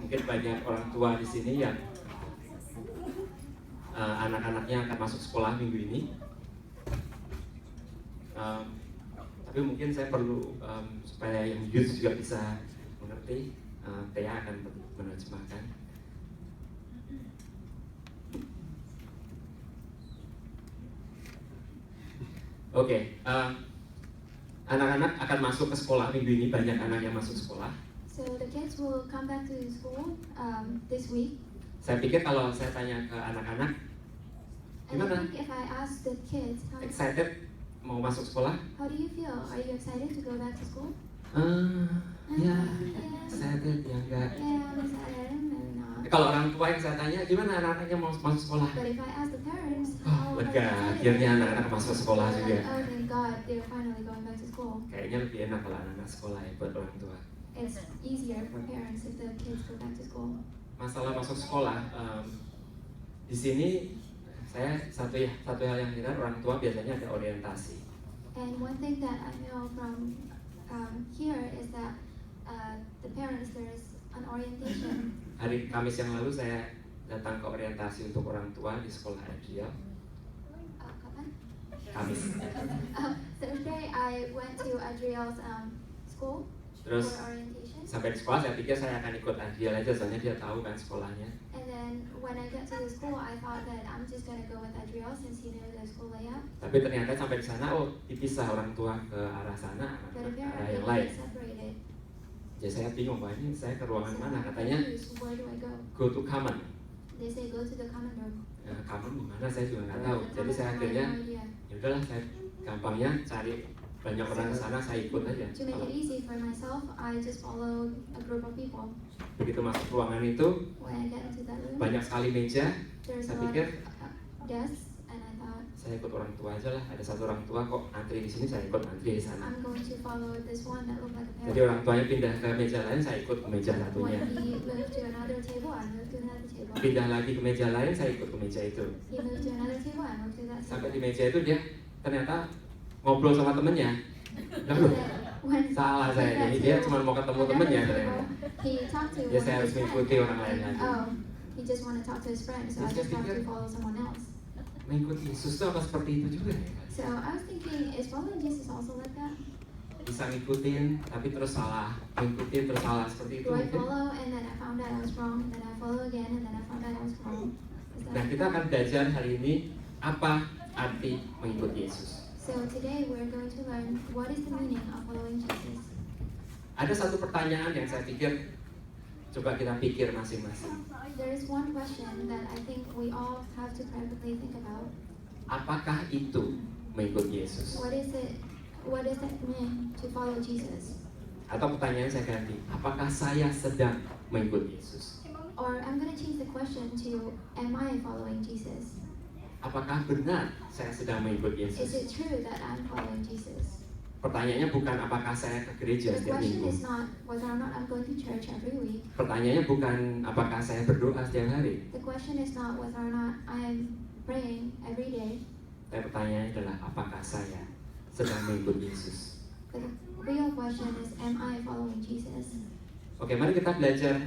Mungkin banyak orang tua di sini yang anak-anaknya akan masuk sekolah minggu ini. Tapi mungkin saya perlu supaya yang youth juga bisa mengerti. Tia akan menerjemahkan. Oke, anak-anak akan masuk ke sekolah minggu ini, banyak anak yang masuk sekolah. So the kids will come back to school this week. Saya pikir kalau saya tanya ke anak-anak, And I gimana? think if I ask the kids, Excited mau masuk sekolah? how do you feel? Are you excited to go back to school? Ya, Yeah. excited ya enggak. Yeah, I'm excited. Maybe not. Kalau orang tua yang saya tanya, gimana anak-anaknya mau masuk sekolah? But if I ask the parents, Oh, how lega, excited? akhirnya anak-anak masuk sekolah They're juga. like, oh thank God, they're finally going back to school. Kayaknya lebih enak kalau anak-anak sekolah ya buat orang tua. It's easier for parents if the kids go back to school. Masalah masuk sekolah, di sini saya satu hal yang heran, orang tua biasanya ada orientasi. And one thing that I know from here is that the parents, there's an orientation. Hari Kamis yang lalu saya datang ke orientasi untuk orang tua di sekolah Adriel. Kapan? Kamis. Thursday I went to Adriel's school Terus for orientation. sampai di sekolah saya pikir saya akan ikut Adriel aja, soalnya dia tahu kan sekolahnya. And then when I got to the school, I thought that I'm just gonna go with Adriel since he knew the school layout. Tapi ternyata sampai di sana, dipisah orang tua ke arah sana, But ke arah apparently yang lain. they separated. Jadi saya bingung, wah ini saya ke ruangan So mana? I'm Katanya confused, where do I go? go to common. They say go to the common room. Common di mana saya juga nggak tahu. The Jadi saya common room, I akhirnya have no idea. ya udahlah, saya gampangnya cari banyak orang ke sana, saya ikut aja. To make it easy for myself, I just followed a group of people. Begitu masuk ruangan itu When I get into that room, banyak sekali meja. there's Saya a lot pikir of desks, and I thought saya ikut orang tua aja lah. Ada satu orang tua kok antri di sini, saya ikut antri di sana. I'm going to follow this one that looked like a Jadi parrot. orang tuanya pindah ke meja lain, saya ikut ke meja satunya. When he moved to another table, I moved to another table. Pindah lagi ke meja lain, saya ikut ke meja itu. He moved to another table, I moved to that Sampai table. di meja itu dia ternyata ngobrol sama temennya. Lalu When salah saya, jadi dia cuma mau ketemu temennya ternyata. he talked to Ya one saya of harus his mengikuti friends. orang lain lagi. Oh, he just want to talk to his friend, so I Terus dia just have pikir, to follow someone else. mengikuti Yesus itu apa seperti itu juga ya? So I was thinking, is following Jesus also like that? Bisa ngikutin tapi terus salah, ngikutin terus salah, seperti itu Do I mungkin. follow and then I found out I was wrong, and then I follow again and then I found out I was wrong? Is that Nah, kita akan belajar hari ini apa arti mengikuti Yesus. So today we're going to learn what is the meaning of following Jesus. Ada satu pertanyaan yang saya pikir coba kita pikir masing-masing. There is one question that I think we all have to practically think about. Apakah itu mengikuti Yesus? What is it? What does that mean to follow Jesus? Atau pertanyaan saya ganti, apakah saya sedang mengikuti Yesus? Or I'm going to change the question to, am I following Jesus? Apakah benar saya sedang mengikuti Is Yesus? it true that I'm following Jesus? Pertanyaannya bukan apakah saya ke gereja The setiap question minggu. is not whether or not I'm going to church every week. Pertanyaannya bukan apakah saya berdoa setiap hari. The question is not whether or not I'm praying every day. Tapi pertanyaannya adalah apakah saya sedang mengikuti Yesus. The real question is, am I following Jesus? Oke, mari kita belajar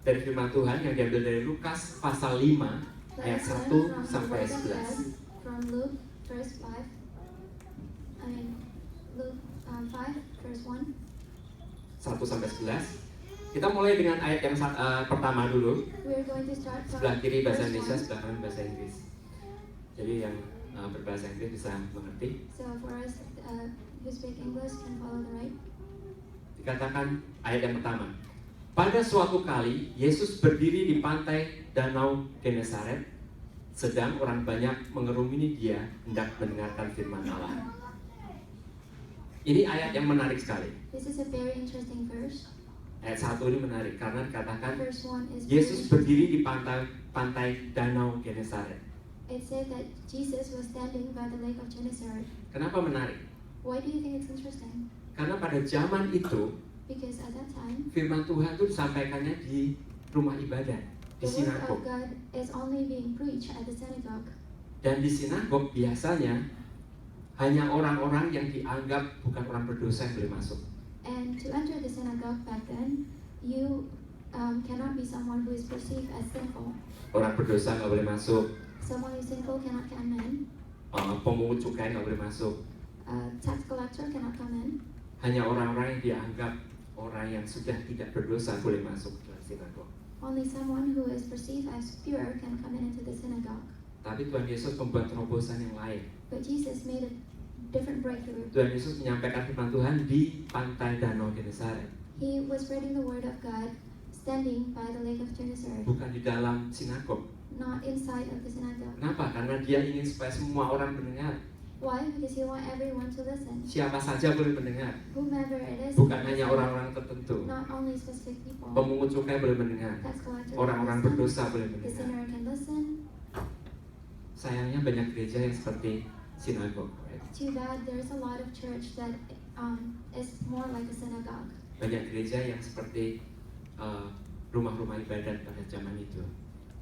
dari firman Tuhan yang diambil dari Lukas pasal 5 ayat Let's 1 learn from the sampai word of 11. God, from Luke verse 5. Luke 5 verse 1. 1 sampai 11. Kita mulai dengan ayat yang pertama dulu. We're going to start from Sebelah kiri bahasa verse Indonesia, 1. sebelah kanan bahasa Inggris. Jadi yang berbahasa Inggris bisa mengerti. So for us who speak English can follow the right. Dikatakan ayat yang pertama. Pada suatu kali Yesus berdiri di pantai Danau Genesaret, sedang orang banyak mengerumuni dia hendak mendengarkan firman Allah. Ini ayat yang menarik sekali. This is a very interesting verse. Ayat 1 ini menarik karena dikatakan Verse 1 is Yesus very berdiri di pantai Danau Genesaret. It said that Jesus was standing by the lake of Gennesaret. Kenapa menarik? Why do you think it's interesting? Karena pada zaman itu Because at that time, firman Tuhan itu disampaikannya di rumah ibadah, di the word of sinagog. God is only being preached at the synagogue. Dan di sinagog biasanya hanya orang-orang yang dianggap bukan orang berdosa yang boleh masuk. And to enter the synagogue back then, you cannot be someone who is perceived as sinful. Orang berdosa nggak boleh masuk, Someone who is sinful cannot come in. pemungut cukai nggak boleh masuk. Tax collector cannot come in. Hanya orang-orang yang dianggap orang yang sudah tidak berdosa boleh masuk ke sinagog. Only someone who is perceived as pure can come in into the synagogue. Tapi Tuhan Yesus membuat terobosan yang lain. But Jesus made a different breakthrough. Tuhan Yesus menyampaikan firman Tuhan di pantai Danau Genesaret, He was spreading the word of God, standing by the lake of Gennesaret, bukan di dalam sinagog. not inside of the synagogue. Kenapa? Karena dia ingin supaya semua orang mendengar. Why? Because he wants everyone to listen. Siapa saja boleh mendengar, Whomever it is, bukan hanya orang-orang tertentu. not only specific people. Pemungut cukai boleh mendengar, Tax collector orang-orang can listen, berdosa boleh the mendengar. sinner can listen. Sayangnya banyak gereja yang seperti sinagog, right? Too bad there's a lot of church that is more like a synagogue. Banyak gereja yang seperti rumah-rumah ibadat pada zaman itu.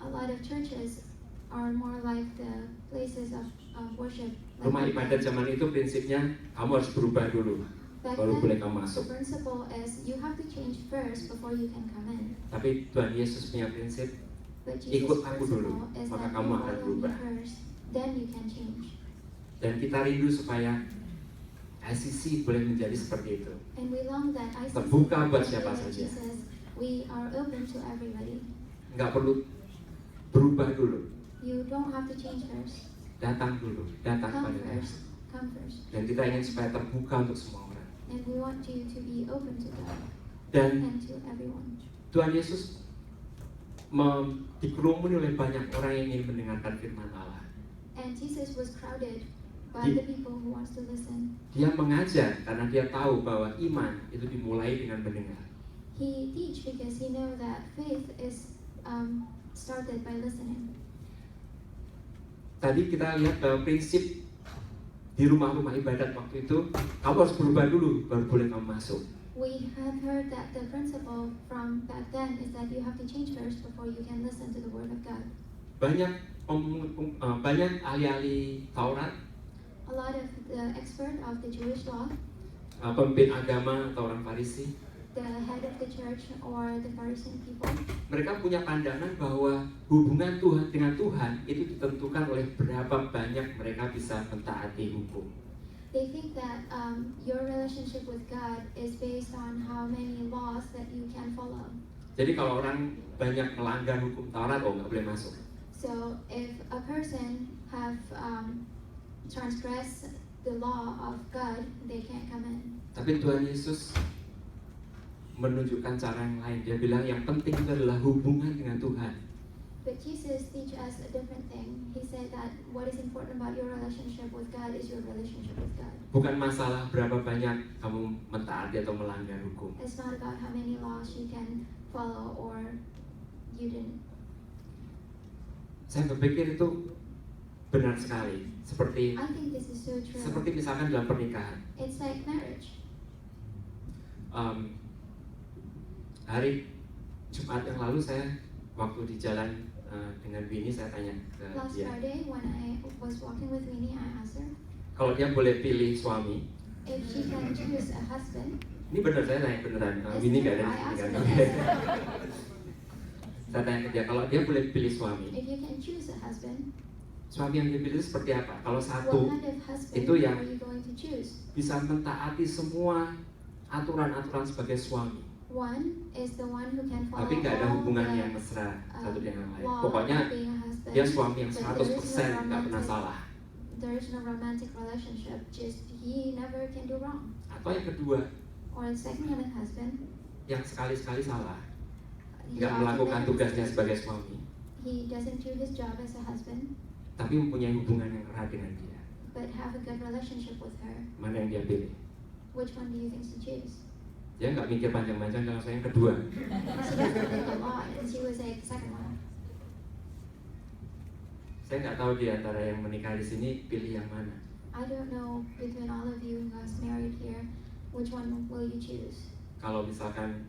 A lot of churches are more like the places of worship. Like Rumah back ibadat then. zaman itu prinsipnya kamu harus berubah dulu, Back baru boleh then, kamu the masuk. principle is you have to change first before you can come in. Tapi Tuhan Yesus punya prinsip, But ikut Jesus' aku dulu, principle is maka that kamu you akan follow me berubah. first, then you can change. Dan kita rindu supaya ICC boleh menjadi seperti itu. And we long that ICC Terbuka buat can be siapa like saja. Jesus. We are open to everybody. Nggak perlu berubah dulu, You don't have to change first. datang dulu, datang Come pada Tuhan. first. Come first. Dan kita ingin supaya terbuka untuk semua orang. And we want you to be open to God Dan and to everyone. Tuhan Yesus dikerumuni oleh banyak orang yang ingin mendengarkan firman Allah. And Jesus was crowded by Di- the people who wants to listen. Dia mengajar karena dia tahu bahwa iman itu dimulai dengan mendengar. He teach because he know that faith is started by listening. Tadi kita lihat bahwa prinsip di rumah-rumah ibadat waktu itu, kamu harus berubah dulu baru boleh kamu masuk. We have heard that the principle from back then is that you have to change first before you can listen to the word of God. Banyak ahli-ahli Taurat, A lot of the expert of the Jewish law, pemimpin agama atau orang Farisi, the head of the church or the Pharisee people, mereka punya pandangan bahwa hubungan Tuhan dengan Tuhan itu ditentukan oleh berapa banyak mereka bisa mentaati hukum. they think that your relationship with God is based on how many laws that you can follow. Jadi kalau orang banyak melanggar hukum Taurat, oh nggak boleh masuk. So if a person have transgressed the law of God, they can't come in. Tapi Tuhan Yesus menunjukkan cara yang lain. Dia bilang yang penting itu adalah hubungan dengan Tuhan. But Jesus teach us a different thing. He said that what is important about your relationship with God is your relationship with God. Bukan masalah berapa banyak kamu mentaati atau melanggar hukum. It's not about how many laws you can follow or you didn't. Saya berpikir itu benar sekali. Seperti I think this is so true. misalkan dalam pernikahan. It's like marriage. Hari Jumat yang lalu saya waktu di jalan dengan Winnie, saya tanya ke Last dia, Friday when I was walking with Winnie, I asked her kalau dia boleh pilih suami. if she can choose a husband. Ini benar, saya tanya beneran. Yes, Winnie gak ada di I sini kan? asked her Oke. this. Saya tanya ke dia, kalau dia boleh pilih suami, If you can choose a husband, suami yang dia pilih itu seperti apa? Kalau what satu kind of husband itu yang- are you going to choose? bisa mentaati semua aturan-aturan sebagai suami, One is the one who can follow tapi nggak ada all hubungan the yang mesra satu dengan yang lain. law Pokoknya of being a husband. dia suami yang but 100% nggak pernah salah. There is no romantic relationship, just he never can do wrong. Atau yang kedua, Or the second kind of husband, yang sekali-sekali salah, he nggak often melakukan makes tugasnya mistakes. sebagai suami, He doesn't do his job as a husband, tapi mempunyai hubungan yang erat dengan dia. but have a good relationship with her. Mana yang dia pilih? Which one do you think to choose? Dia nggak mikir panjang-panjang, kalau saya yang kedua. She doesn't think a lot, and she would say the second one. Saya nggak tahu di antara yang menikah di sini pilih yang mana. I don't know between all of you who is married here, which one will you choose? Kalau misalkan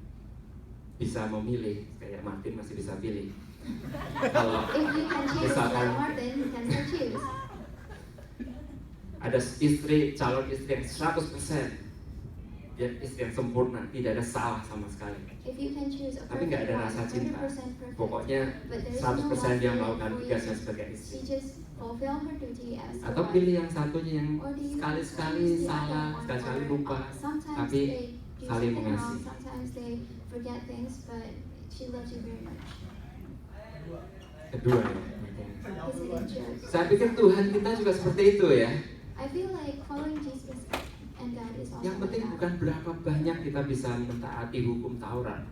bisa memilih, kayak Martin masih bisa pilih. Kalau If you can choose Misalkan- like Martin, you can still choose. ada calon istri yang 100% dia istri yang sempurna, tidak ada salah sama sekali. If you can choose a Tapi nggak perfect ada wife, rasa cinta. 100% perfect, Pokoknya but there's 100% dia no love melakukan for tugasnya you, sebagai she istri. just fulfill her duty as a Atau wife. pilih yang satunya yang Or do you sekali-sekali choose the salah, other one sekali-sekali where, lupa, sometimes tapi they do saling something wrong, mengasihi. sometimes they forget things, but she loves you very much. Kedua ya. Visiting church. Saya pikir Tuhan kita juga seperti itu ya. I feel like following Jesus and God is also Yang penting like that. bukan berapa banyak kita bisa mentaati hukum Taurat,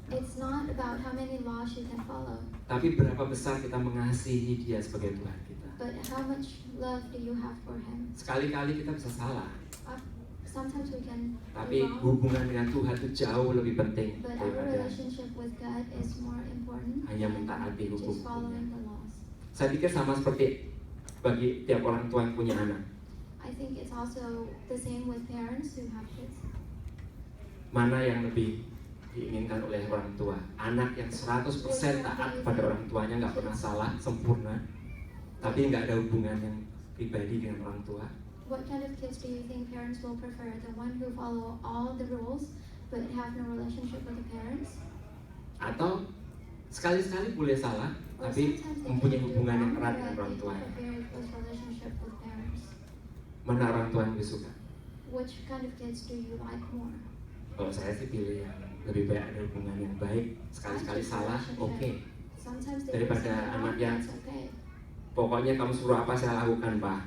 It's not about how many laws you can follow, tapi berapa besar kita mengasihi Dia sebagai Tuhan kita. but how much love do you have for Him? Sekali-kali kita bisa salah, Sometimes we can tapi do wrong, hubungan dengan Tuhan itu jauh lebih penting but our daripada relationship with God is more important hanya than mentaati just hukum-hukumnya. following the laws. Saya pikir sama seperti bagi tiap orang tua yang punya anak. I think it's also the same with parents who have kids. Mana yang lebih diinginkan oleh orang tua? Anak yang 100% taat kepada orang tuanya, nggak pernah salah, sempurna, tapi nggak ada hubungan yang pribadi dengan orang tua. What kind of kids do you think parents will prefer? The one who follow all the rules but have no relationship with the parents? Atau sekali-sekali boleh salah, Or tapi sometimes they mempunyai can do hubungan yang wrong, erat but dengan orang they tua. have a very close relationship with parents. Mana orang tua yang lebih suka? Which kind of kids do you like more? Kalau saya sih pilih yang lebih baik ada hubungan yang baik, sekali-sekali salah, oke. Sometimes they Daripada do something anak wrong, yang that's okay. Pokoknya kamu suruh apa saya lakukan, Pak.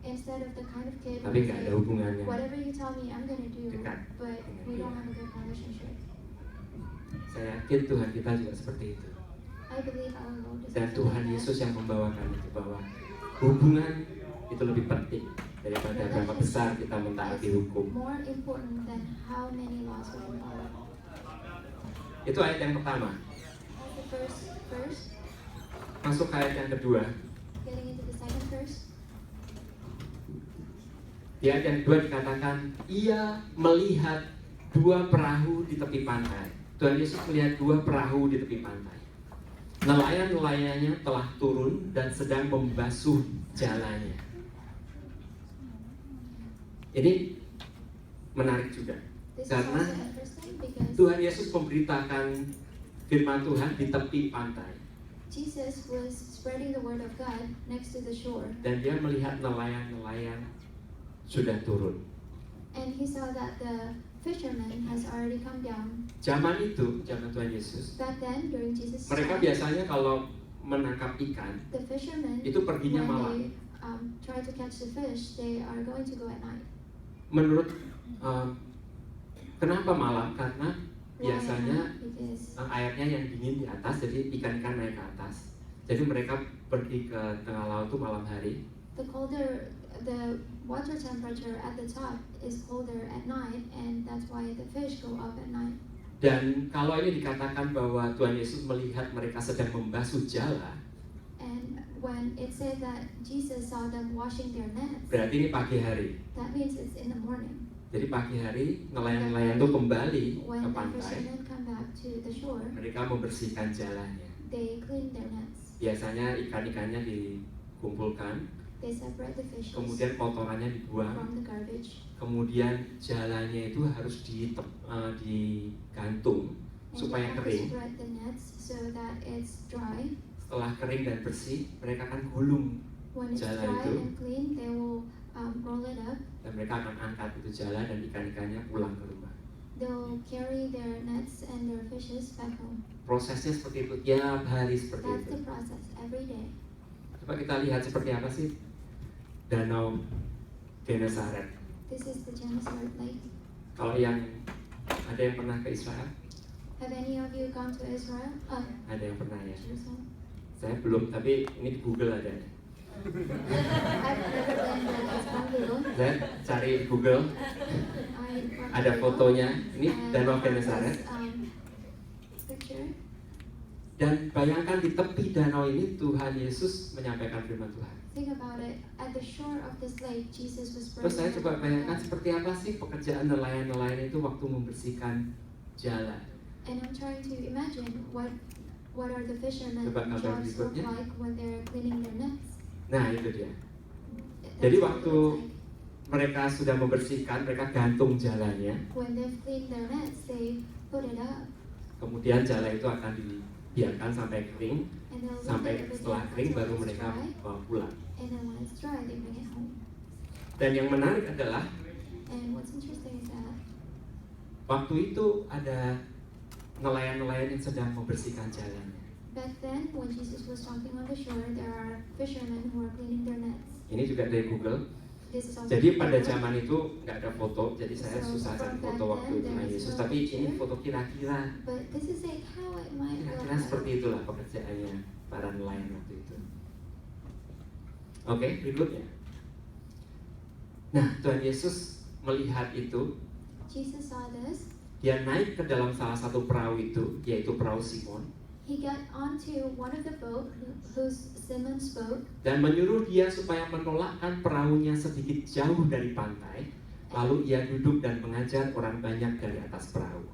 Instead of the kind of kid Tapi who nggak say, ada hubungannya. whatever you tell me I'm gonna do, Dekat but dengan we dia. don't have a good relationship. Saya yakin Tuhan kita juga seperti itu. I believe our Lord is Dan also Tuhan like that. Yesus yang membawakan itu bahwa hubungan itu lebih penting daripada berapa besar kita mentaati hukum. More important than how many laws we can follow. Itu ayat yang pertama. That's the first verse. Masuk ke ayat yang kedua. Getting into the second verse. Di ayat yang kedua dikatakan, ia melihat dua perahu di tepi pantai. Tuhan Yesus melihat dua perahu di tepi pantai. Nelayan-nelayannya telah turun dan sedang membasuh jalannya. Ini menarik juga. This is Karena also interesting because Tuhan Yesus memberitakan firman Tuhan di tepi pantai. Jesus was spreading the word of God next to the shore, Dan dia melihat nelayan-nelayan sudah turun. and he saw that the fisherman has already come down. Zaman itu, zaman Tuhan Yesus, Back then, during Jesus' mereka time, biasanya kalau menangkap ikan, the fishermen, itu perginya when malam. they try to catch the fish, they are going to go at night. Menurut kenapa malam? Karena Why at biasanya night? Because airnya yang dingin di atas, jadi ikan-ikan naik ke atas. Jadi mereka pergi ke tengah laut tuh malam hari. the water temperature at the top is colder at night, and that's why the fish go up at night. Dan kalau ini dikatakan bahwa Tuhan Yesus melihat mereka sedang membasuh jala, And when it said that Jesus saw them washing their nets, berarti ini pagi hari. that means it's in the morning. Jadi pagi hari nelayan-nelayan itu kembali ke When the pantai, fishermen come back to the shore, mereka membersihkan jalannya. they clean their nets. Biasanya ikan-ikannya dikumpulkan, They separate the fishes kemudian kotorannya dibuang, from the garbage, kemudian jalannya itu harus digantung and supaya they have to kering. spread the nets so that it's dry. Setelah kering dan bersih, mereka akan gulung When it's Jala dry itu. and clean, they will roll it up. dan mereka akan angkat itu jala dan ikan-ikannya pulang ke rumah. They'll carry their nets and their fishes back home. Prosesnya seperti itu, tiap hari seperti That's itu. the process every day. Coba kita lihat seperti apa sih Danau Genesaret. This is the Gennesaret Lake. Kalau yang ada yang pernah ke Israel, Have any of you gone to Israel? ada yang pernah ya. Jerusalem? Saya belum, tapi ini di Google ada. I've never been, but it's on Google. Saya cari di Google, ada fotonya. Ini Danau Genesaret. Picture. Dan bayangkan di tepi danau ini Tuhan Yesus menyampaikan firman Tuhan. Think about it. At the shore of this lake, Jesus was Terus saya spreading coba the word of bayangkan God. seperti apa sih pekerjaan nelayan-nelayan itu waktu membersihkan jalan. And I'm trying to imagine what are the fishermen Coba gambar jobs look berikutnya. like when they're cleaning their nets. Nah itu dia. That's Jadi what it waktu looks like. mereka sudah membersihkan, mereka gantung jalannya. When they've cleaned their nets, they put it up, Kemudian jala itu akan dibiarkan sampai kering. and they'll leave Sampai it setelah until kering baru it's mereka dry, bawa pulang. and then when it's dry, they bring it home. Dan yang menarik adalah And what's interesting is that waktu itu ada nelayan-nelayan yang sedang membersihkan jalannya. back then, when Jesus was talking on the shore, there are fishermen who are cleaning their nets. Ini juga dari Google. This is also Jadi pada Google. zaman itu nggak ada foto, jadi saya susah cari foto waktu itu Tuhan Yesus. Tapi ini foto kira-kira, But this is like how it might look kira-kira like. seperti itulah pekerjaannya para nelayan waktu itu. Oke, berikutnya. Nah, Tuhan Yesus melihat itu, Jesus saw this. dia naik ke dalam salah satu perahu itu, yaitu perahu Simon, He got onto one of the boat, who's Simon's boat, dan menyuruh dia supaya menolakkan perahunya sedikit jauh dari pantai. Lalu ia duduk dan mengajar orang banyak dari atas perahu.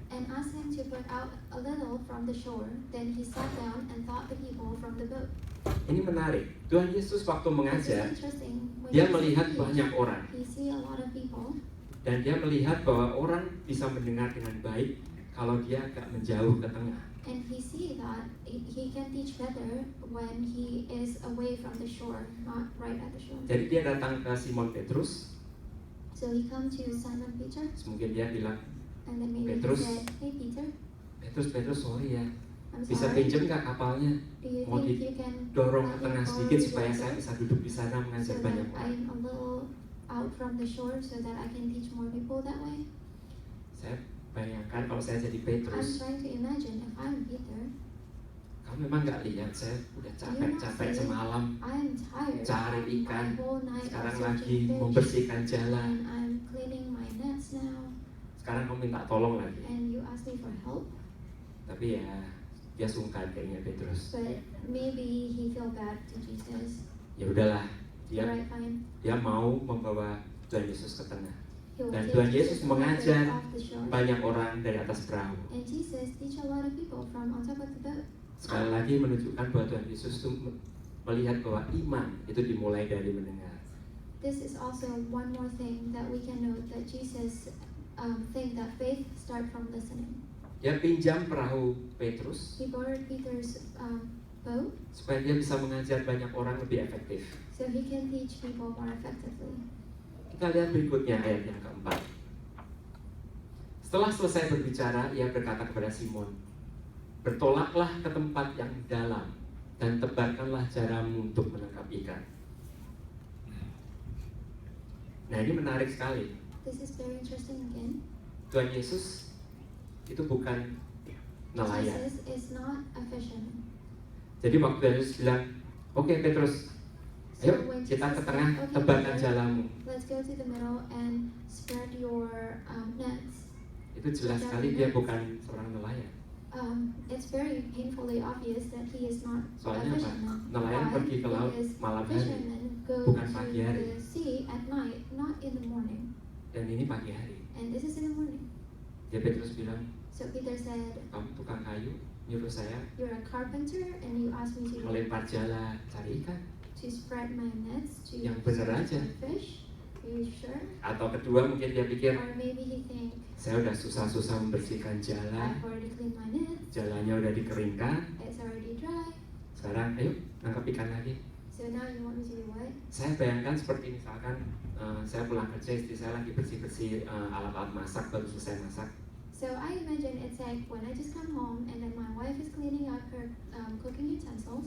and asked him to put out a little from the shore. Then he sat down and taught the people from the boat. Ini menarik. Tuhan Yesus waktu This mengajar, is interesting. When dia he melihat speaks, banyak orang. he see a lot of people, Dan dia melihat bahwa orang bisa mendengar dengan baik kalau dia agak menjauh ke tengah. and he see that he can teach better when he is away from the shore, not right at the shore. Jadi dia datang ke Simon Petrus. So he come to Simon Peter, Mungkin dia bilang, and then maybe Petrus. he said, "Hey Peter, Petrus sorry ya, I'm bisa sorry. pinjem nggak kapalnya? Do you Mau think you can Dorong let ke me tengah borrow sedikit your supaya saya boat bisa duduk di sana so mengajar that banyak orang." I'm a little out from the shore so that I can teach more people that way?" Saya bayangkan kalau saya jadi I'm Petrus, trying to imagine if I'm Peter, kamu memang nggak lihat saya udah capek-capek semalam I'm tired. cari My ikan, whole night of sekarang searching lagi fish, membersihkan jalan, and I'm cleaning my nets now, sekarang kamu minta tolong lagi. and you ask me for help. Tapi ya dia sungkan kayaknya Petrus. But maybe he feel bad to Jesus. Ya udahlah, dia Alright, fine. mau membawa Tuhan Yesus ke tengah. He will Dan take Tuhan Jesus Yesus a little bit mengajar off the shore. banyak orang dari atas perahu. And Jesus teach a lot of people from on top of the boat. Sekali lagi menunjukkan bahwa Tuhan Yesus itu melihat bahwa iman itu dimulai dari mendengar. This is also one more thing that we can note, that Jesus think that faith start from listening. Dia pinjam perahu Petrus He borrowed Peter's boat supaya dia bisa mengajar banyak orang lebih efektif. so he can teach people more effectively. Kita lihat berikutnya ayat yang keempat. Setelah selesai berbicara, ia berkata kepada Simon, "Bertolaklah ke tempat yang dalam dan tebarkanlah jaramu untuk menangkap ikan." Nah, ini menarik sekali. This is very interesting again. Tuhan Yesus itu bukan nelayan. Jesus is not a fisherman. Jadi waktu Tuhan Yesus bilang, "Oke Petrus, So ayo when kita ke Jesus tengah, said, "Okay, tebarkan Peter, jalamu." let's go to the middle and spread your nets. Itu jelas sekali dia bukan seorang nelayan. It's very painfully obvious that he is not a Soalnya apa? fisherman. Nelayan Why? pergi ke laut Because malam hari, fishermen go bukan to pagi hari. the sea at night, not in the morning. Dan ini pagi hari. And this is in the morning. Dia Petrus bilang, So Peter said, "Kamu tukang kayu, nyuruh saya "You're a carpenter, and you ask me to melempar jala cari ikan." spread my nets to Yang bener search aja. for fish. Are you sure?" Atau kedua mungkin dia pikir, Or maybe he think, saya udah susah-susah membersihkan jala, "I've already cleaned my nets. jalannya udah dikeringkan, It's already dry. sekarang ayo nangkap ikan lagi." So now you want me to do what?" Saya bayangkan seperti misalkan saya pulang kerja, istri saya lagi bersih-bersih alat-alat masak, baru selesai masak. So I imagine it's like when I just come home and then my wife is cleaning up her cooking utensils.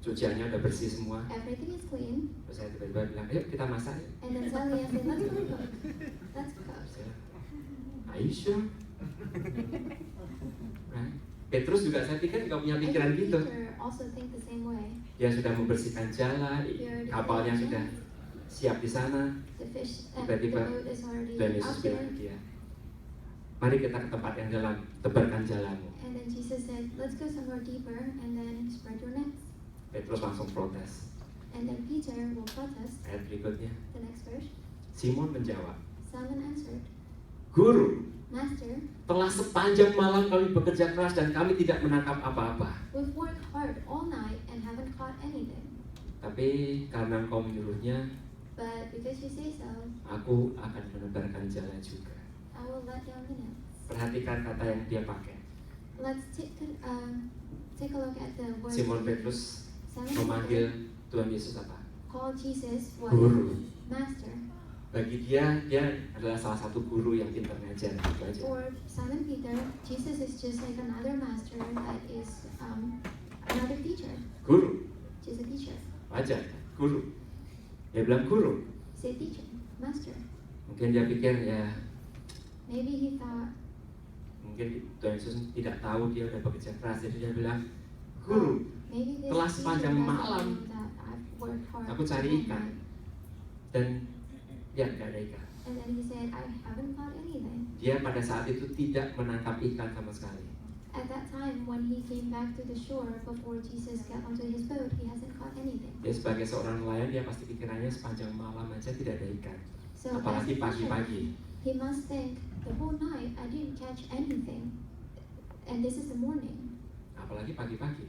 Cuciannya udah bersih semua, Everything is clean, terus saya tiba-tiba bilang, "Ayo kita masak yuk." and then suddenly I say, "Let's go cook. Let's cook." Terus saya, "Are you sure?" Nah, Petrus juga saya pikir nggak punya I pikiran think gitu. Peter also think the same way. Dia sudah membersihkan jala, kapalnya sudah siap di sana. The fish, the Tiba-tiba boat is already Dan Yesus out bilang there. ke dia, "Mari kita ke tempat yang dalam, tebarkan jalamu." And then Jesus said, "Let's go somewhere deeper and then spread your nets." Petrus langsung protes. And then Peter will protest. Ayat berikutnya, The next verse. Simon menjawab, Simon answered, "Guru, "Master, telah sepanjang malam kami bekerja keras dan kami tidak menangkap apa-apa. we've worked hard all night and haven't caught anything. Tapi karena engkau menyuruhnya, but because you say so, aku akan menebarkan jala juga. I will let down the nets. Perhatikan kata yang dia pakai. Let's take a look at the word. Simon Petrus Simon memanggil Peter Tuhan Yesus apa? called Jesus what? Guru. Master. Bagi dia adalah salah satu guru yang pintar ngajar, gitu aja. For Simon Peter, Jesus is just like another master that is another teacher. Guru, Just a teacher. wajar, guru. Dia bilang guru. Say teacher, master. Mungkin dia pikir ya, Maybe he thought, mungkin Tuhan Yesus tidak tahu dia udah bekerja keras, jadi dia bilang, guru, maybe this telah teacher sepanjang doesn't malam know that I've worked hard aku cari all ikan. night. Dan dia nggak ada ikan. And then he said, I haven't caught anything. Dia pada saat itu tidak menangkap ikan sama sekali. At that time, when he came back to the shore before Jesus got onto his boat, he hasn't caught anything. Dia sebagai seorang nelayan, dia pasti pikirannya sepanjang malam aja tidak ada ikan. So as Apalagi a fisherman, pagi-pagi. he must think, the whole night I didn't catch anything. And this is the morning. Apalagi pagi-pagi.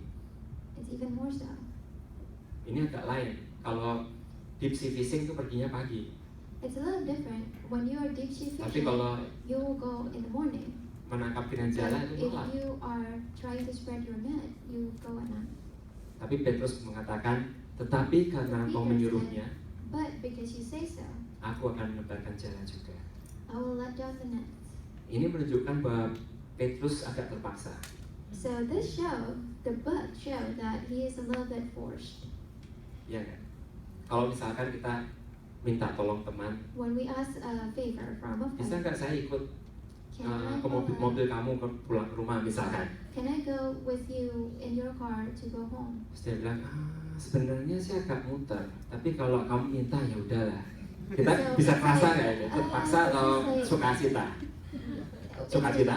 It's even more so. Ini agak lain. Kalau deep sea fishing itu perginya pagi. It's a little different. When you are deep sea Tapi fishing, kalau you will go in the morning. menangkap dengan jala But itu if malam. you are trying to spread your net, you go at night. Tapi Petrus mengatakan, tetapi karena kau menyuruhnya, But because you say so, aku akan menebarkan jala juga. I will let down the nets. Ini menunjukkan bahwa Petrus agak terpaksa. So this show, the book showed that he is a little bit forced. Ya kan? Kalau misalkan kita minta tolong teman, When we ask a favor from a bisa friend, nggak saya ikut can I ke go mobil kamu pulang ke rumah misalkan? Can I go with you in your car to go home? Terus dia bilang, sebenarnya sih agak muter, tapi kalau kamu minta ya udahlah. Kita So, bisa it's kerasa like, nggak ini? Terpaksa it's atau like- sukacita? It's Sukacita?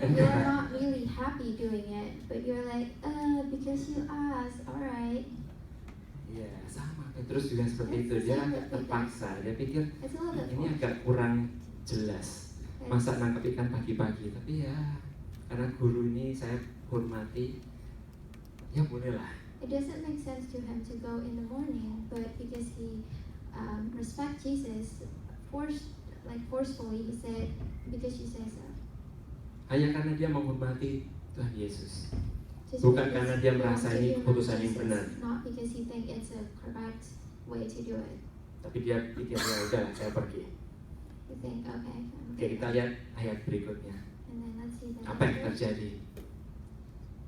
You're not really happy doing it, but you're like, because you asked, alright. Iya, sama. Petrus juga seperti itu. Dia agak terpaksa. Dia pikir It's a little bit ini forced. agak kurang jelas. Masa nangkep ikan pagi-pagi, tapi ya karena guru ini saya hormati, ya bolehlah. It doesn't make sense to him to go in the morning, but because he respect Jesus, forcefully, he said, because you say so. Hanya karena dia menghormati Tuhan Yesus. Just Bukan because karena dia he merasa wants to ini honor keputusan yang Jesus, benar. Not because he think it's a correct way to do it. Tapi dia pikir ya udahlah saya pergi. You think, okay. Oke, kita lihat ayat berikutnya. And then let's see the Apa yang next verse. terjadi?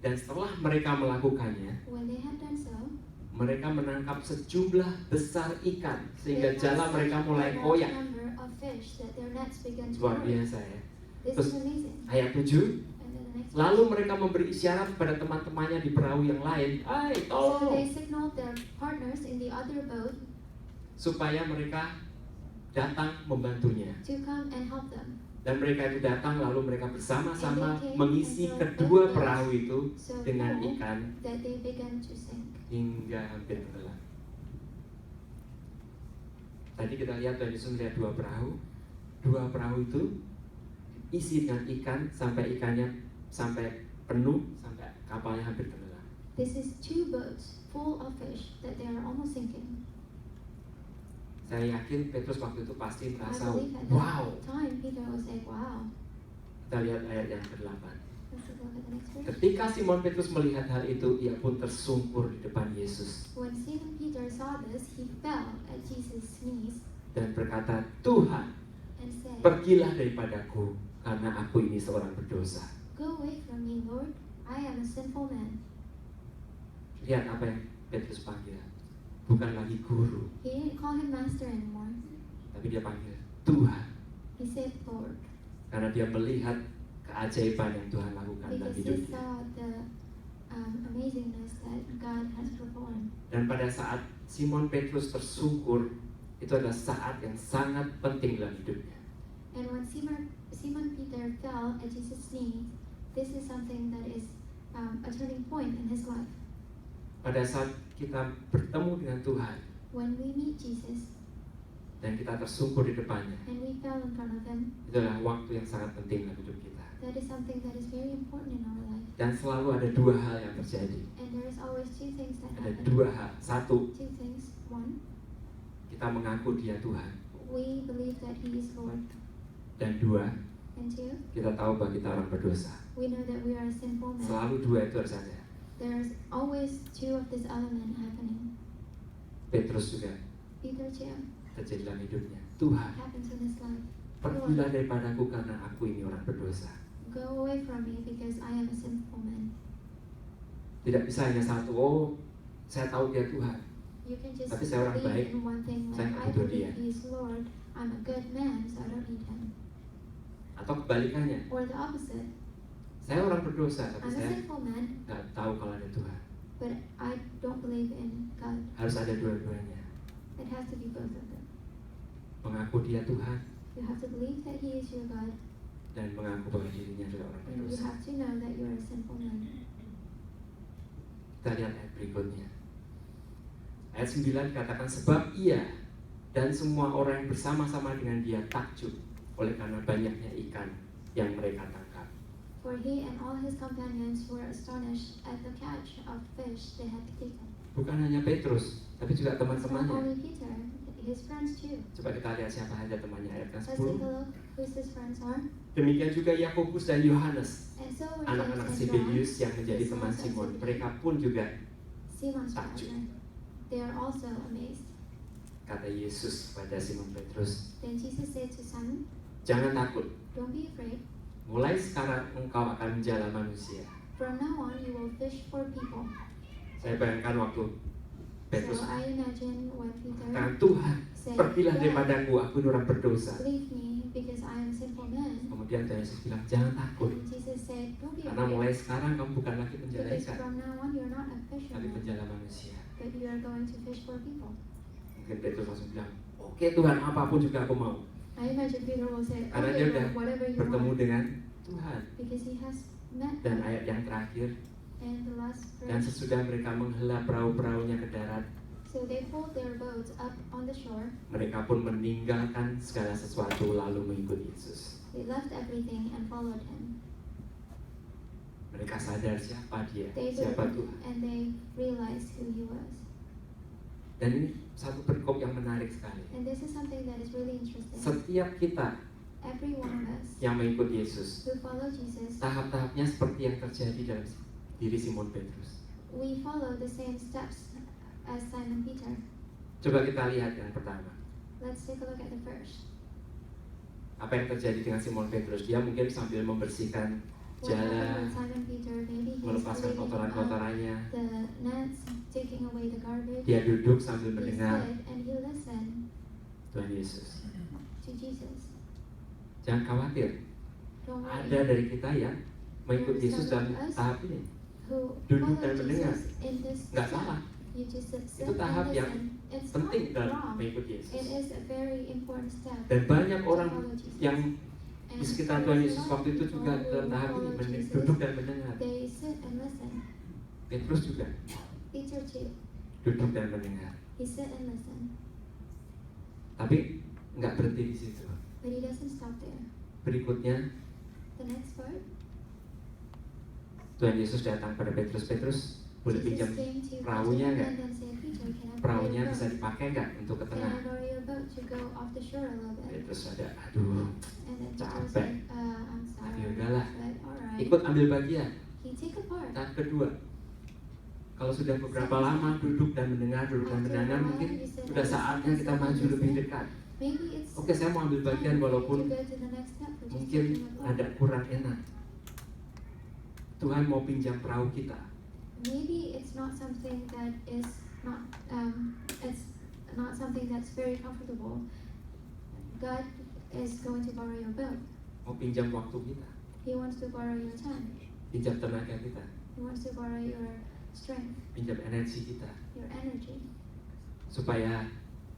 Dan setelah mereka melakukannya, When they had done so, mereka menangkap sejumlah besar ikan sehingga they jala had mereka such mulai a large koyak. number of fish that their nets began to Luar work. biasa ya. This Terus is amazing. ayat 7, And then the next lalu verse. mereka memberi isyarat kepada teman-temannya di perahu yang lain, "Hai, So tolong!" they signaled their partners in the other boat supaya mereka datang membantunya. to come and help them. Dan mereka itu datang lalu mereka bersama-sama And they came mengisi and filled kedua both perahu itu So dengan full ikan that they began to sink. hingga hampir tenggelam. Tadi kita lihat Tuhan Yesus melihat dua perahu itu isi dengan ikan sampai ikannya sampai penuh sampai kapalnya hampir tenggelam. This is two boats full of fish that they are almost sinking. Saya yakin Petrus waktu itu pasti I merasa, believe at wow. that time Peter was like, wow. Kita lihat ayat yang ke-8. Let's take a look at the next verse. Ketika Simon Petrus melihat hal itu, ia pun tersungkur di depan Yesus When Simon Peter saw this, he fell at Jesus' knees dan berkata, "Tuhan, and said, pergilah daripadaku, karena aku ini seorang berdosa." Go away from me, Lord. I am a sinful man. Lihat apa yang Petrus panggil. Bukan lagi guru, He didn't call him master anymore. tapi dia panggil Tuhan. He said, Lord. Karena dia melihat keajaiban yang Tuhan lakukan dalam Because he hidupnya. saw the amazingness that God has performed. Dan pada saat Simon Petrus tersungkur, itu adalah saat yang sangat penting dalam hidupnya. And when Simon Peter fell at Jesus' knees, this is something that is a turning point in his life. Pada saat kita bertemu dengan Tuhan When we meet Jesus dan kita tersungkur di depannya, and we fell in front of him, itu adalah waktu yang sangat penting dalam hidup kita. that is something that is very important in our life. Dan selalu ada dua hal yang terjadi. And there is always two things that Ada happen. dua hal. Satu, Two things. One, kita mengaku Dia Tuhan. we believe that He is Lord. Dan dua, And two, kita tahu bahwa kita orang berdosa. we know that we are a sinful man. Selalu dua itu harus ada. There's always two of this element happening. Petrus juga Peter too. terjadi dalam hidupnya. Tuhan, Happens in his life. pergilah daripadaku karena aku ini orang berdosa. Go away from me because I am a sinful man. Tidak bisa hanya satu, oh saya tahu Dia Tuhan. You can just Tapi saya orang baik. believe in one thing, Saya like nggak I butuh believe dia. He is Lord. I'm a good man, so I don't need Him. Atau kebalikannya, Or the opposite. saya orang berdosa, tapi I'm a saya sinful man, nggak tahu kalau ada Tuhan. but I don't believe in God. Harus ada dua-duanya. It has to be both of them. Mengaku Dia Tuhan You have to believe that He is your God, dan mengaku bahwa dirinya adalah orang and you berdosa. have to know that you are a sinful man. Kita lihat ayat berikutnya. Ayat 9 katakan, sebab Ia dan semua orang yang bersama-sama dengan Dia takjub oleh karena banyaknya ikan yang mereka tangkap. For he and all his companions were astonished at the catch of fish they had taken. Bukan hanya Petrus, tapi juga It's not teman-temannya. only Peter, his friends too. Coba kita lihat siapa saja temannya, ayat Let's take a 10. look who his friends are. Demikian juga Yakobus dan Yohanes, And so were anak-anak James and John, Zebedius yang menjadi the teman sons of Simon. Zebedee, Mereka pun juga Simon's takjub. brother. They are also amazed. Kata Yesus pada Simon Petrus, Then Jesus said to Simon, jangan takut, don't be afraid. mulai sekarang engkau akan menjala manusia. From now on you will fish for people. Saya bayangkan waktu Petrus So I imagine when Peter katakan, Tuhan, said, pergilah "God, daripadaku, aku ini orang berdosa. believe me because I am a sinful man." Kemudian Tuhan Yesus bilang, jangan takut, And Jesus said, don't be karena afraid. mulai sekarang kamu bukan lagi penjala Because ikan, from now on you're not a tapi fisherman, penjala manusia. but you are going to fish for people. Mungkin Petrus langsung bilang, oke Tuhan, apapun juga aku mau. I imagine Peter will say, Karena dia okay, udah Lord, whatever you bertemu want, dengan Tuhan. because he has met Dan God. ayat yang terakhir, And the last dan verse, sesudah mereka menghela perahu-perahunya ke darat, so they pulled their boats up on the shore. mereka pun meninggalkan segala sesuatu lalu mengikut Yesus. They left everything and followed him. Mereka sadar siapa dia, They siapa believed Tuhan. and they realized who he was. Dan ini satu perikop yang menarik sekali. And this is something that is really interesting. Setiap kita Every one of us yang mengikut Yesus, who follow Jesus, tahap-tahapnya seperti yang terjadi dalam diri Simon Petrus. we follow the same steps as Simon Peter. Coba kita lihat yang pertama. Let's take a look at the first. Apa yang terjadi dengan Simon Petrus? Dia mungkin sambil membersihkan What happened jala, with Simon Peter? Maybe he's melepaskan cleaning up kotoran-kotorannya. the nets, taking away the garbage. Dia duduk sambil He mendengar stood and he listened Tuhan Yesus. to Jesus. Jangan khawatir, Don't ada worry. dari kita yang mengikut Yesus dalam tahap ini. Who Duduk follow dan mendengar. Jesus in this Nggak step. salah, You just sit Itu tahap and yang listen. It's penting not dalam wrong. mengikut It Yesus. is a very important step. Dan banyak to orang follow Jesus. yang And di sekitar there's Tuhan a Yesus lot of waktu itu people juga who dalam tahap ini follow Jesus. duduk dan mendengar. They sit and listen. Petrus juga Peter too. duduk dan mendengar. He sit and listen. Tapi nggak berhenti di situ. But he doesn't stop there. Berikutnya The next part. Tuhan Yesus datang pada Petrus. Petrus, boleh pinjam Jesus came to perahunya Peter nggak? and then said, Peter, can I borrow Perahunya your bisa boat? dipakai nggak untuk ke Can tengah? I borrow your boat to go off the shore a little bit? Petrus ada, aduh, And then Peter capek. said, I'm sorry, Tapi udahlah. but alright. Ikut ambil bagian. He take a part. Tahap kedua, kalau sudah beberapa lama duduk dan mendengar, mungkin sudah saatnya kita maju lebih dekat. Maybe it's Oke, saya mau ambil bagian time walaupun to go to the next step, which is mungkin taking a part. ada kurang enak. Tuhan mau pinjam perahu kita. Maybe it's not something that is not it's not something that's very comfortable. God is going to borrow your boat. Mau pinjam waktu kita, He wants to borrow your time. pinjam tenaga kita, He wants to borrow your strength, pinjam energi kita, your energy. supaya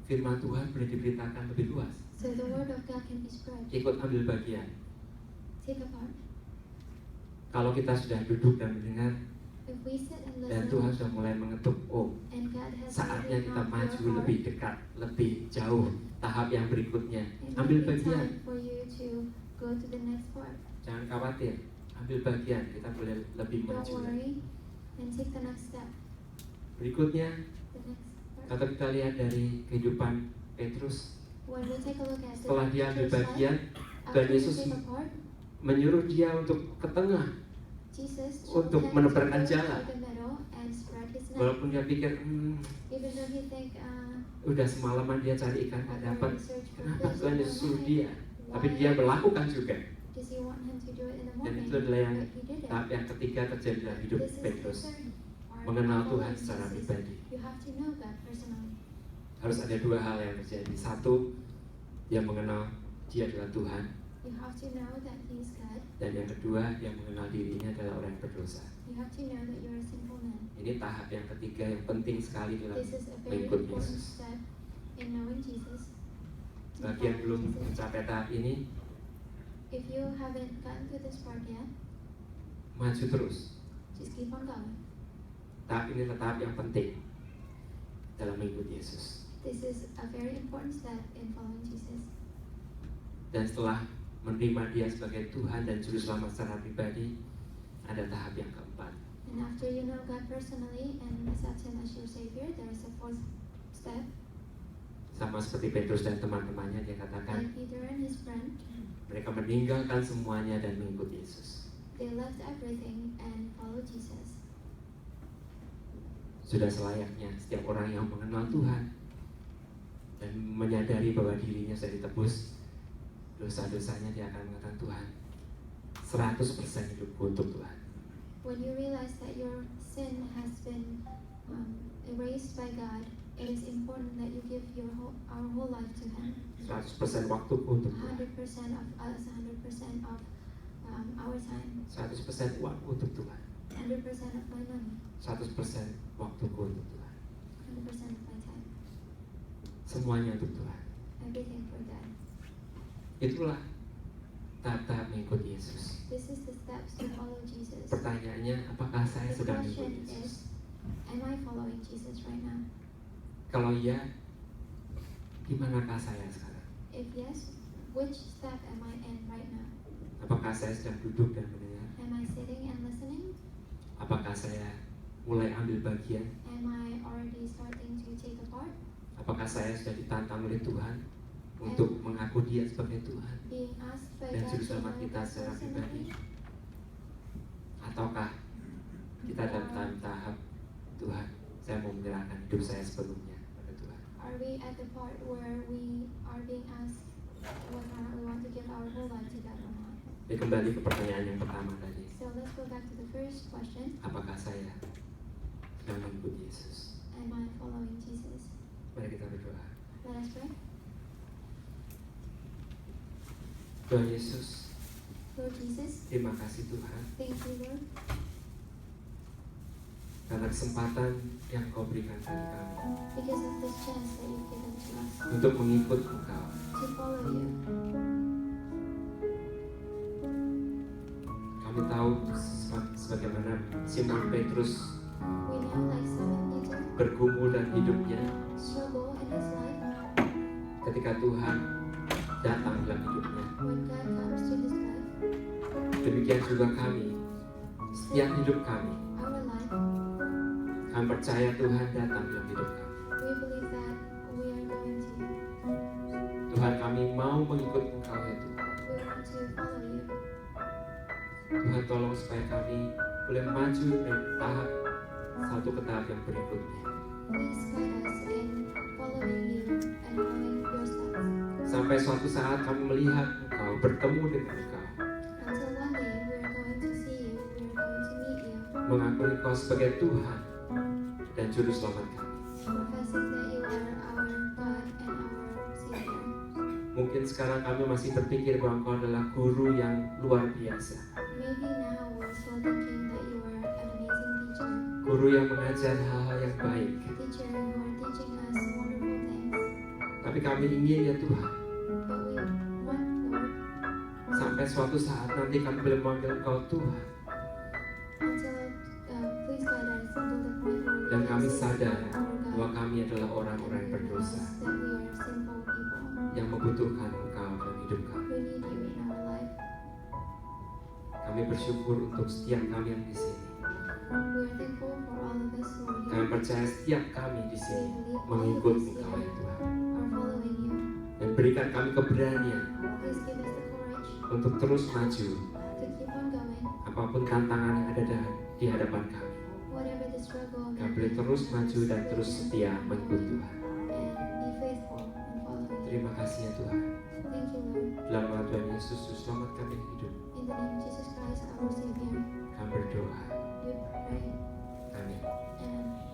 firman Tuhan boleh diberitakan lebih luas. So the word of God can be spread. Ikut ambil bagian. Take a part. Kalau kita sudah duduk dan mendengar, If we sit and dan listen, Tuhan sudah mulai mengetuk, oh, and God has saatnya already kita knocked maju your lebih heart, dekat, lebih jauh, tahap yang berikutnya. it Ambil might be bagian, time for you to go to the next part. jangan khawatir. Ambil bagian, kita boleh lebih Don't maju. worry, and take the next step. Berikutnya, The next part. kalau kita lihat dari kehidupan Petrus, When we take a look at setelah dia ambil Peter's bagian, life, dan after he Yesus take a part, menyuruh dia untuk ke tengah, Jesus untuk told him menebarkan to go jalan. to the middle and spread his net. Walaupun dia pikir, Even though he think, udah semalaman dia cari ikan gak I've dapat, already searched for kenapa fish Tuhan all Yesus suruh night, dia? Tapi why dia melakukan juga. does he want him to do it in the Dan morning? itu adalah yang But he did it. tahap yang ketiga terjadi dalam hidup This is the Petrus, third part mengenal of Tuhan following secara Jesus. pribadi. You have to know God personally. Harus ada dua hal yang terjadi. Satu, dia mengenal dia adalah Tuhan. You have to know that he is God. Dan yang kedua, dia mengenal dirinya adalah orang yang berdosa. You have to know that you're a sinful man. Ini tahap yang ketiga yang penting sekali dalam This is a very mengikut important Yesus. step in knowing Jesus. To Bagi yang follow belum Jesus. mencapai tahap ini, If you haven't gotten to this part yet, maju terus. just keep on going. Tahap ini adalah tahap yang penting dalam mengikut Yesus. This is a very important step in following Jesus. Dan setelah menerima dia sebagai Tuhan dan Juru Selamat secara pribadi, ada tahap yang keempat. And after you know God personally and accept Him as your Savior, there is a fourth step. Sama seperti Petrus dan teman-temannya, dia katakan Like Peter and his friend, mereka meninggalkan semuanya dan mengikut Yesus. they left everything and followed Jesus. Sudah selayaknya setiap orang yang mengenal Tuhan dan menyadari bahwa dirinya sudah ditebus, dosa-dosanya dia akan mengatakan, Tuhan, 100% hidupku untuk Tuhan. When you realize that your sin has been erased by God, it is important that you give our whole life to Him. 100% waktuku untuk Tuhan. 100% of us, 100% of our time, 100% uangku untuk Tuhan. 100% of my money, 100% waktuku untuk Tuhan. 100% of my time, Semuanya untuk Tuhan. everything for God. Itulah tahap-tahap mengikut Yesus. This is the steps to follow Jesus. Pertanyaannya, apakah saya The sedang mengikut question Yesus? is, am I following Jesus right now? Kalau iya, di manakah saya sekarang? If yes, which step am I in right now? Apakah saya sedang duduk dan mendengar? Am I sitting and listening? Apakah saya mulai ambil bagian? Am I already starting to take a part? Apakah saya sudah ditantang oleh Tuhan untuk mengaku Dia sebagai Tuhan Being asked by dan God Juru to Selamat know kita God secara pribadi? personally? Ataukah kita dalam tahap Tuhan, saya mau menyerahkan hidup saya sepenuhnya pada Tuhan? Are we at the part where we are being asked whether or not we want to give our whole life to God or not? Jadi kembali ke pertanyaan yang pertama tadi, So let's go back to the first question. apakah saya sedang mengikuti Yesus? Am I following Jesus? Mari kita berdoa. Let us pray. Tuhan Yesus, Lord Jesus, terima kasih Tuhan thank you, Lord, karena kesempatan yang Kau berikan kepada kami because of this chance that you've given to us untuk mengikut Engkau. to follow you. Kami tahu sebagaimana Simon Petrus We know, like Simon Peter, bergumul dan hidupnya struggle in his life ketika Tuhan datang dalam hidupnya. when God comes to his life, Demikian juga kami, setiap hidup kami, our life. kami percaya Tuhan datang dalam hidup kami. We believe that we are going to. Tuhan, kami mau mengikut Engkau ya Tuhan. We want to follow you. Tuhan, tolong supaya kami boleh maju dari tahap satu ke tahap yang berikutnya. Please guide us in following you and following your steps. Sampai suatu saat kami melihat Engkau, bertemu dengan Engkau, Until one day we are going to see you, we are going to meet you, mengakui Engkau sebagai Tuhan dan Juru Selamat kami. professing that you are our God and our Savior. Mungkin sekarang kami masih berpikir bahwa Engkau adalah guru yang luar biasa, Maybe now we're still thinking that you are an amazing teacher, guru yang mengajar hal-hal yang baik. teacher who are teaching us wonderful things. Tapi kami ingin ya Tuhan, But we want, Lord, sampai suatu saat nanti kami boleh memanggil Engkau Tuhan, until please guide us until the point where we dan can kami say sadar you are our bahwa God. kami adalah orang-orang yang berdosa That we are sinful people. yang membutuhkan Engkau dalam hidup kami. We need you in our life. Kami bersyukur untuk setiap kami yang di sini. We are thankful for all of us who are Kami here. percaya setiap kami di We sini believe all of mengikut us Engkau here ya Tuhan. are following berikan kami keberanian Please give us the courage untuk terus maju to keep on going. apapun tantangan yang ada di hadapan kami. Whatever the struggle may Kami be, boleh terus maju dan we terus can setia keep on mengikut going Tuhan. and be faithful and follow you. Terima kasih ya Tuhan. Thank you, Lord. Dalam nama Tuhan Yesus, selamat kami hidup. In the name of Jesus Christ, our Savior, Kami berdoa. we pray. Amin. And